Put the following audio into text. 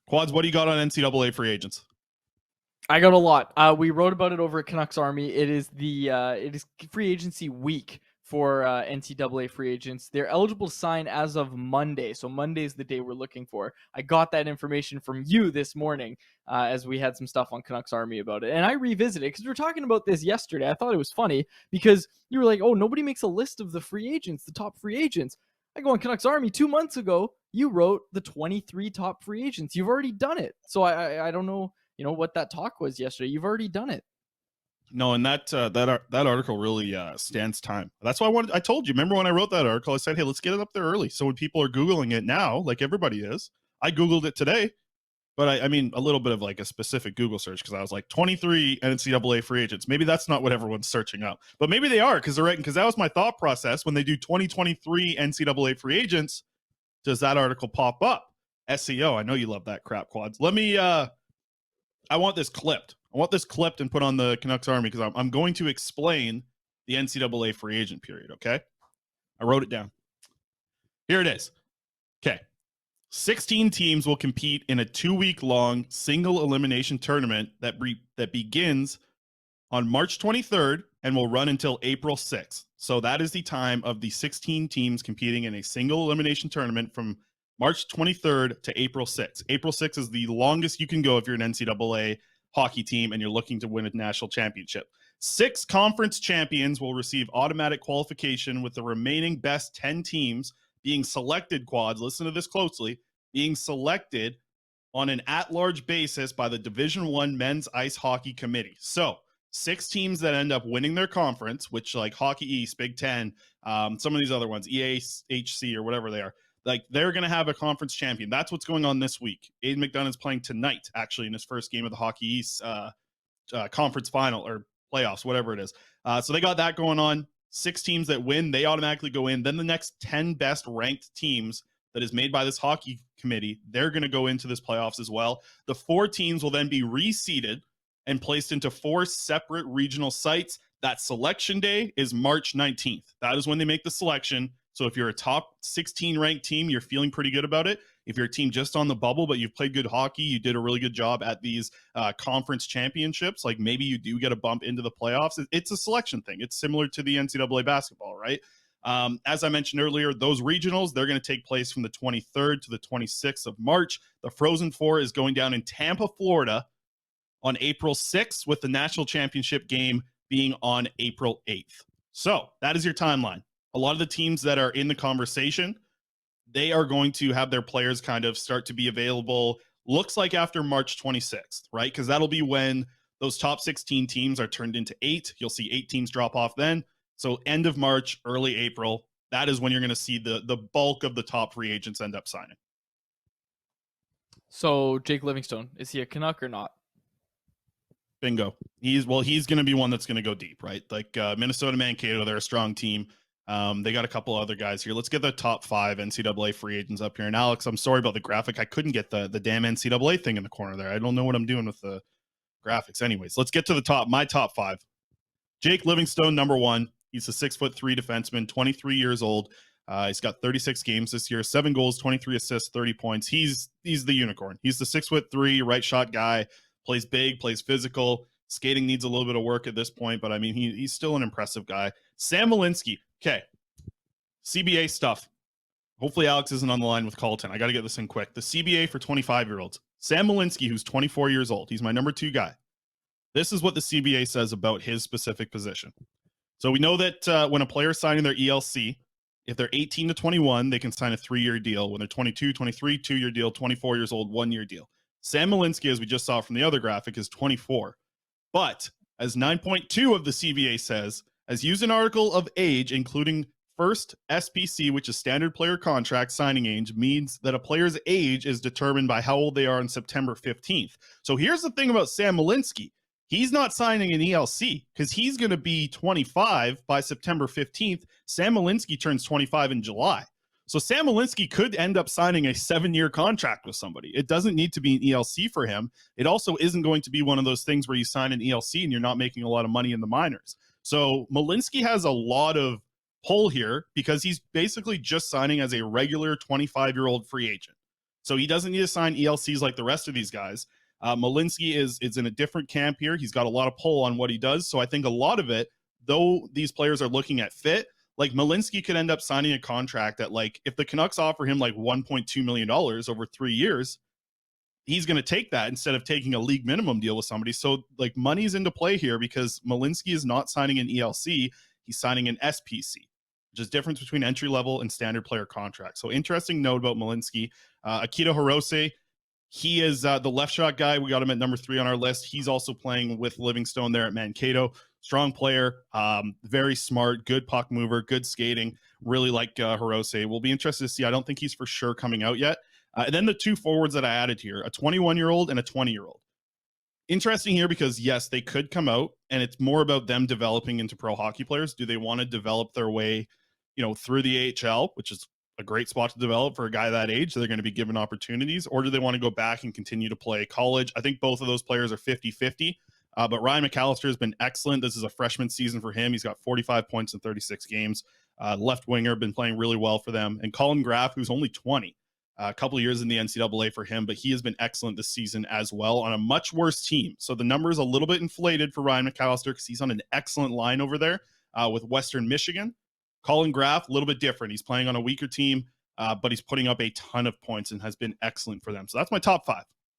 Quads, what do you got on NCAA free agents? I got a lot. We wrote about it over at Canucks Army. It is free agency week for NCAA free agents. They're eligible to sign as of Monday. So Monday is the day we're looking for. I got that information from you this morning as we had some stuff on Canucks Army about it. And I revisited because we were talking about this yesterday. I thought it was funny because you were like, oh, nobody makes a list of the free agents, the top free agents. I go on Canucks Army 2 months ago. You wrote the 23 top free agents. You've already done it. So I don't know what that talk was yesterday. You've already done it. No, and that article really stands time. That's why I told you. Remember when I wrote that article? I said, hey, let's get it up there early. So when people are Googling it now, like everybody is, I Googled it today, but I mean a little bit of like a specific Google search because I was like 23 NCAA free agents. Maybe that's not what everyone's searching up, but maybe they are because they're right. Because that was my thought process when they do 2023 NCAA free agents. Does that article pop up? SEO. I know you love that crap, Quads. Let me. I want this clipped. I want this clipped and put on the Canucks Army because I'm going to explain the NCAA free agent period, okay? I wrote it down. Here it is. Okay. 16 teams will compete in a 2-week-long single elimination tournament that begins on March 23rd and will run until April 6th. So that is the time of the 16 teams competing in a single elimination tournament from March 23rd to April 6th. April 6th is the longest you can go if you're an NCAA hockey team and you're looking to win a national championship. 6 conference champions will receive automatic qualification, with the remaining best 10 teams being selected, Quads, listen to this closely, being selected on an at-large basis by the Division I Men's Ice Hockey Committee. So 6 teams that end up winning their conference, which like Hockey East, Big Ten, some of these other ones, EAHC or whatever they are, like they're going to have a conference champion. That's what's going on this week. Aiden McDonough's playing tonight, actually, in his first game of the Hockey East conference final or playoffs, whatever it is. So they got that going on. 6 teams that win, they automatically go in. Then the next 10 best ranked teams that is made by this hockey committee, they're going to go into this playoffs as well. The 4 teams will then be reseeded and placed into 4 separate regional sites. That selection day is March 19th. That is when they make the selection. So if you're a top 16 ranked team, you're feeling pretty good about it. If you're a team just on the bubble, but you've played good hockey, you did a really good job at these conference championships, like maybe you do get a bump into the playoffs. It's a selection thing. It's similar to the NCAA basketball, right? As I mentioned earlier, those regionals, they're going to take place from the 23rd to the 26th of March. The Frozen Four is going down in Tampa, Florida on April 6th, with the national championship game being on April 8th. So that is your timeline. A lot of the teams that are in the conversation, they are going to have their players kind of start to be available, looks like after March 26th, right? Because that'll be when those top 16 teams are turned into 8. You'll see 8 teams drop off then. So end of March, early April, that is when you're going to see the bulk of the top free agents end up signing. So Jake Livingstone, is he a Canuck or not? Bingo. He's going to be one that's going to go deep, right? Like Minnesota, Mankato, they're a strong team. They got a couple other guys here. Let's get the top 5 NCAA free agents up here. And Alex, I'm sorry about the graphic. I couldn't get the damn NCAA thing in the corner there. I don't know what I'm doing with the graphics. Anyways, let's get to my top 5. Jake Livingstone, number 1. He's a 6'3" defenseman, 23 years old. He's got 36 games this year, 7 goals, 23 assists, 30 points. He's the unicorn. He's the 6'3" right shot guy. Plays big, plays physical. Skating needs a little bit of work at this point, but I mean, he's still an impressive guy. Sam Malinsky. Okay. CBA stuff. Hopefully Alex isn't on the line with Colton. I got to get this in quick. The CBA for 25-year-olds. Sam Malinsky, who's 24 years old. He's my number 2 guy. This is what the CBA says about his specific position. So we know that when a player is signing their ELC, if they're 18 to 21, they can sign a 3-year deal. When they're 22, 23, 2-year deal, 24 years old, 1-year deal. Sam Malinsky, as we just saw from the other graphic, is 24. But as 9.2 of the CBA says, as used in article of age, including first SPC, which is standard player contract signing age, means that a player's age is determined by how old they are on September 15th. So here's the thing about Sam Malinsky. He's not signing an ELC because he's going to be 25 by September 15th. Sam Malinsky turns 25 in July. So Sam Malinsky could end up signing a 7-year contract with somebody. It doesn't need to be an ELC for him. It also isn't going to be one of those things where you sign an ELC and you're not making a lot of money in the minors. So Malinsky has a lot of pull here because he's basically just signing as a regular 25-year-old free agent. So he doesn't need to sign ELCs like the rest of these guys. Malinsky is in a different camp here. He's got a lot of pull on what he does. So I think a lot of it, though these players are looking at fit, like Malinsky could end up signing a contract that, like, if the Canucks offer him like $1.2 million over 3 years, he's going to take that instead of taking a league minimum deal with somebody. So like money's into play here because Malinsky is not signing an ELC. He's signing an SPC, which is difference between entry level and standard player contract. So interesting note about Malinsky. Akito Hirose, he is the left shot guy. We got him at number 3 on our list. He's also playing with Livingstone there at Mankato. Strong player, very smart, good puck mover, good skating. Really like Hirose. We'll be interested to see. I don't think he's for sure coming out yet. And then the 2 forwards that I added here, a 21-year-old and a 20-year-old. Interesting here because, yes, they could come out, and it's more about them developing into pro hockey players. Do they want to develop their way, through the AHL, which is a great spot to develop for a guy that age, so they're going to be given opportunities, or do they want to go back and continue to play college? I think both of those players are 50-50. But Ryan McAllister has been excellent. This is a freshman season for him. He's got 45 points in 36 games. Left winger, been playing really well for them. And Colin Graff, who's only 20. A couple of years in the NCAA for him, but he has been excellent this season as well on a much worse team. So the number is a little bit inflated for Ryan McAllister because he's on an excellent line over there with Western Michigan. Colin Graff, a little bit different. He's playing on a weaker team, but he's putting up a ton of points and has been excellent for them. So that's my top 5.